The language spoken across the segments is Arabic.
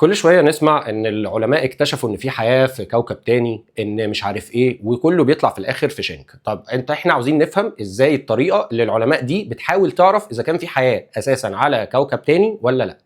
كل شوية نسمع ان العلماء اكتشفوا ان في حياة في كوكب تاني، ان مش عارف ايه، وكله بيطلع في الاخر في شنك. طب احنا عاوزين نفهم ازاي الطريقة اللي العلماء دي بتحاول تعرف اذا كان في حياة اساسا على كوكب تاني ولا لا.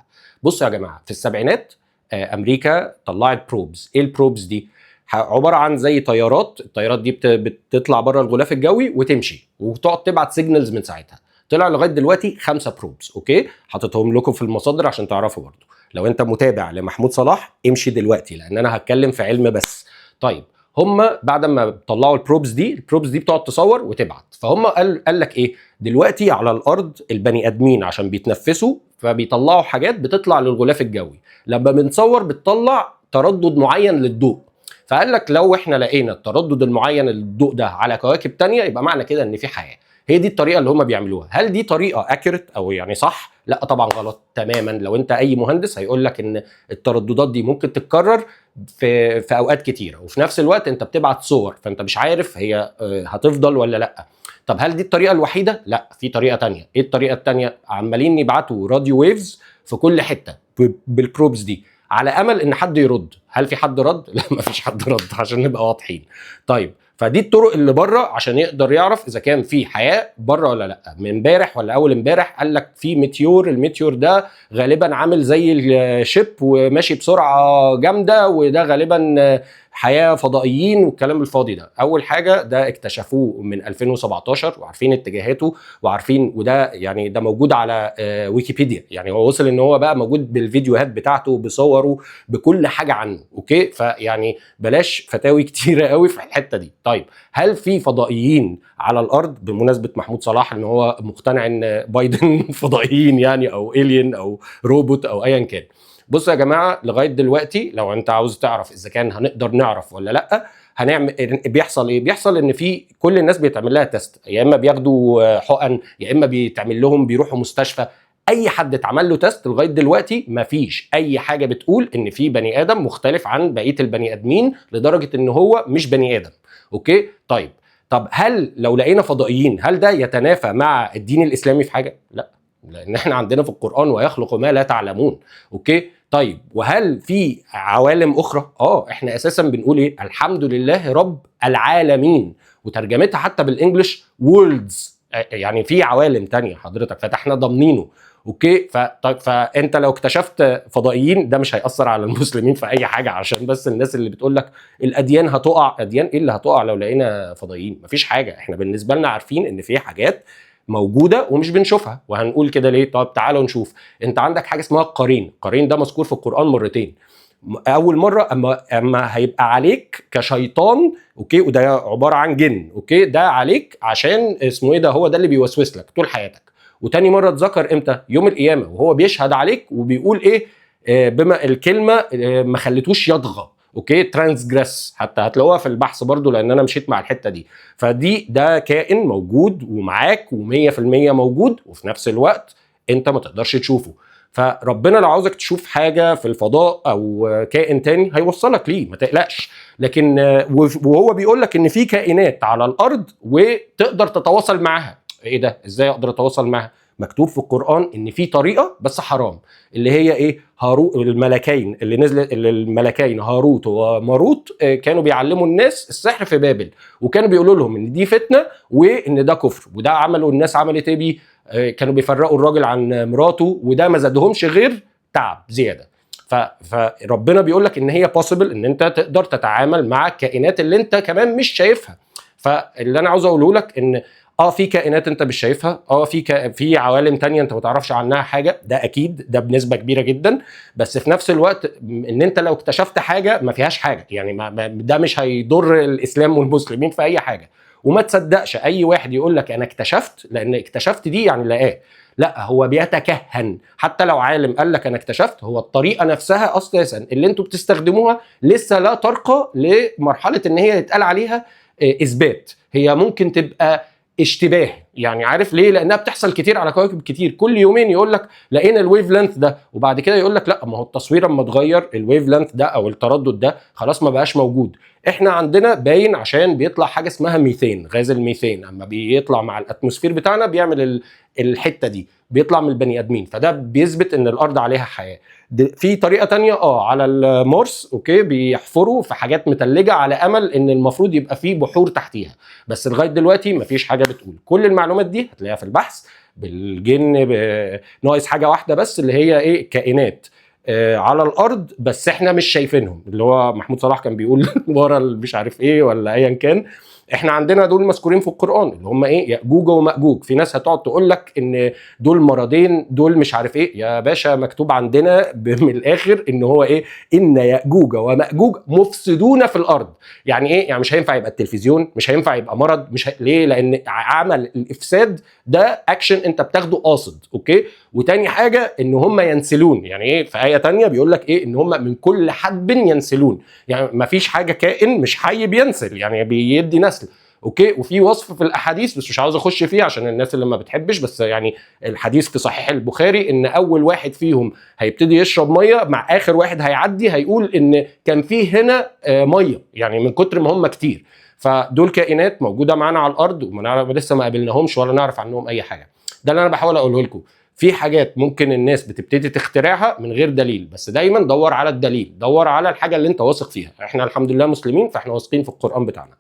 بصوا يا جماعة، في السبعينات امريكا طلعت بروبز. ايه البروبز دي؟ عبارة عن زي طيارات. الطيارات دي بتطلع بره الغلاف الجوي وتمشي وتقعد تبعت سيجنالز من ساعتها. طلع لغايه دلوقتي 5 بروبز. اوكي، حاططهم لكم في المصادر عشان تعرفوا برضو. لو انت متابع لمحمود صلاح امشي دلوقتي، لان انا هتكلم في علم بس. طيب، هم بعد ما طلعوا البروبز دي بتقعد تصور وتبعت. فهم قال لك ايه دلوقتي على الارض؟ البني ادمين عشان بيتنفسوا فبيطلعوا حاجات بتطلع للغلاف الجوي. لما بنصور بتطلع تردد معين للضوء. فقال لك لو احنا لقينا التردد المعين للضوء ده على كواكب تانية يبقى معنى كده ان في حياه. هي دي الطريقه اللي هم بيعملوها. هل دي طريقه اكيرت او يعني صح؟ لا طبعا غلط تماما. لو انت اي مهندس هيقول لك ان الترددات دي ممكن تتكرر في اوقات كتيره، وفي نفس الوقت انت بتبعت صور فانت مش عارف هي هتفضل ولا لا. طب هل دي الطريقه الوحيده؟ لا، في طريقه تانية. ايه الطريقه التانية؟ عمالين يبعتوا راديو ويفز في كل حته بالبروبز دي على امل ان حد يرد. هل في حد رد؟ لا، ما فيش حد رد عشان نبقى واضحين. طيب، فدي الطرق اللي بره عشان يقدر يعرف اذا كان في حياه بره ولا لا. من امبارح ولا اول امبارح قال لك في ميتيور. الميتيور ده غالبا عامل زي الشيب وماشي بسرعه جامده، وده غالبا حياه فضائيين والكلام الفاضي ده. اول حاجه ده اكتشفوه من 2017 وعارفين اتجاهاته وعارفين، وده يعني ده موجود على ويكيبيديا. يعني هو وصل ان هو بقى موجود بالفيديوهات بتاعته بصوره بكل حاجه عنه. اوكي، فيعني بلاش فتاوي كتيره قوي في الحته دي. طيب، هل في فضائيين على الارض؟ بمناسبه محمود صلاح ان هو مقتنع ان بايدن فضائيين يعني، او الين او روبوت او ايا كان. بصوا يا جماعه، لغايه دلوقتي لو انت عاوز تعرف اذا كان هنقدر نعرف ولا لا، هنعمل بيحصل ايه؟ بيحصل ان في كل الناس بيتعمل لها تيست، يا اما بياخدوا حقن يا اما بيتعمل لهم بيروحوا مستشفى. اي حد اتعمل له تيست لغايه دلوقتي مفيش اي حاجه بتقول ان في بني ادم مختلف عن بقيه البني ادمين لدرجه ان هو مش بني ادم. اوكي، طب هل لو لقينا فضائيين هل ده يتنافى مع الدين الاسلامي في حاجه؟ لا، لان احنا عندنا في القرآن ويخلق ما لا تعلمون. اوكي، طيب، وهل في عوالم اخرى؟ احنا اساسا بنقول ايه؟ الحمد لله رب العالمين، وترجمتها حتى بالانجلش وورلدز. يعني في عوالم تانية حضرتك، فاحنا ضامنينه. اوكي، طيب، فانت لو اكتشفت فضائيين ده مش هيأثر على المسلمين في اي حاجه. عشان بس الناس اللي بتقول لك الاديان هتقع، اديان ايه اللي هتقع لو لقينا فضائيين؟ مفيش حاجه. احنا بالنسبه لنا عارفين ان في حاجات موجوده ومش بنشوفها. وهنقول كده ليه؟ طب تعالوا نشوف. انت عندك حاجه اسمها القرين. القرين ده مذكور في القرآن مرتين. اول مره اما هيبقى عليك كشيطان، اوكي، وده عباره عن جن، اوكي، ده عليك عشان اسمه ايه ده، هو ده اللي بيوسوس لك طول حياتك. وتاني مره اتذكر امتى؟ يوم القيامه، وهو بيشهد عليك وبيقول ايه؟ بما الكلمه ما خليتوش يطغى. اوكي، ترانسجريس، حتى هتلاقوها في البحث برضو لان انا مشيت مع الحته دي. ده كائن موجود ومعاك و100% موجود، وفي نفس الوقت انت ما تقدرش تشوفه. فربنا لو عاوزك تشوف حاجه في الفضاء او كائن تاني هيوصلك ليه، ما تقلقش. لكن وهو بيقول لك ان في كائنات على الارض وتقدر تتواصل معاها. ايه ده؟ ازاي اقدر اتواصل معاها؟ مكتوب في القرآن ان في طريقه بس حرام، اللي هي ايه؟ الملكين اللي نزل، الملكين هاروت وماروت كانوا بيعلموا الناس السحر في بابل، وكانوا بيقولوا لهم ان دي فتنه وان ده كفر. وده عملوا الناس عملت ايه بيه؟ كانوا بيفرقوا الراجل عن مراته، وده ما زادهمش غير تعب زياده. فربنا بيقول لك ان هي possible ان انت تقدر تتعامل مع الكائنات اللي انت كمان مش شايفها. فاللي انا عاوز اقوله لك ان في كائنات انت مش شايفها، في عوالم تانية انت ما تعرفش عنها حاجه، ده اكيد، ده بنسبه كبيره جدا. بس في نفس الوقت ان انت لو اكتشفت حاجه ما فيهاش حاجه، يعني ده مش هيضر الاسلام والمسلمين في اي حاجه. وما تصدقش اي واحد يقول لك انا اكتشفت، لان اكتشفت دي يعني لقاه. لا، هو بيتكهن. حتى لو عالم قال لك انا اكتشفت، هو الطريقه نفسها اساسا اللي انتوا بتستخدموها لسه لا ترقى لمرحله ان هي يتقال عليها اثبات. هي ممكن تبقى اشتباه، يعني عارف ليه؟ لانها بتحصل كتير على كواكب كتير. كل يومين يقول لك لقينا الويف لينث ده، وبعد كده يقول لك لا ما هو التصوير اما اتغير الويف لينث ده او التردد ده خلاص ما بقاش موجود. احنا عندنا باين عشان بيطلع حاجه اسمها ميثان، غاز الميثان اما بيطلع مع الاتموسفير بتاعنا بيعمل الحته دي، بيطلع من البني ادمين، فده بيثبت ان الارض عليها حياه. في طريقه تانية على المارس اوكي بيحفروا في حاجات متلجه على امل ان المفروض يبقى فيه بحور تحتيها، بس لغايه دلوقتي مفيش حاجه بتقول. كل المعلومات دي هتلاقيها في البحث بالجن، ناقص حاجه واحده بس اللي هي ايه؟ كائنات على الارض بس احنا مش شايفينهم، اللي هو محمود صلاح كان بيقول ورا مش عارف ايه ولا ايا كان. احنا عندنا دول مذكورين في القران اللي هم ايه؟ ياجوج وماجوج. في ناس هتقعد تقول لك ان دول مرضين، دول مش عارف ايه. يا باشا مكتوب عندنا من الاخر ان هو ايه؟ ان ياجوج وماجوج مفسدون في الارض. يعني ايه؟ يعني مش هينفع يبقى التلفزيون، مش هينفع يبقى مرض، ليه؟ لان عمل الافساد ده اكشن انت بتاخده قاصد اوكي. وتاني حاجه ان هم ينسلون، يعني ايه؟ في ايه تانية بيقول لك ايه؟ ان هم من كل حدب ينسلون، يعني ما فيش حاجه كائن مش حي بينسل، يعني بيدي نسل اوكي. وفي وصف في الاحاديث بس مش عاوز اخش فيه عشان الناس اللي ما بتحبش، بس يعني الحديث في صحيح البخاري ان اول واحد فيهم هيبتدي يشرب ميه مع اخر واحد هيعدي هيقول ان كان فيه هنا ميه، يعني من كتر ما هم كتير. فدول كائنات موجوده معانا على الارض لسه ما قابلناهمش ولا نعرف عنهم اي حاجه. ده اللي انا بحاول اقوله لكم. في حاجات ممكن الناس بتبتدي تخترعها من غير دليل، بس دايما دور على الدليل، دور على الحاجه اللي انت واثق فيها. احنا الحمد لله مسلمين فاحنا واثقين في القرآن بتاعنا.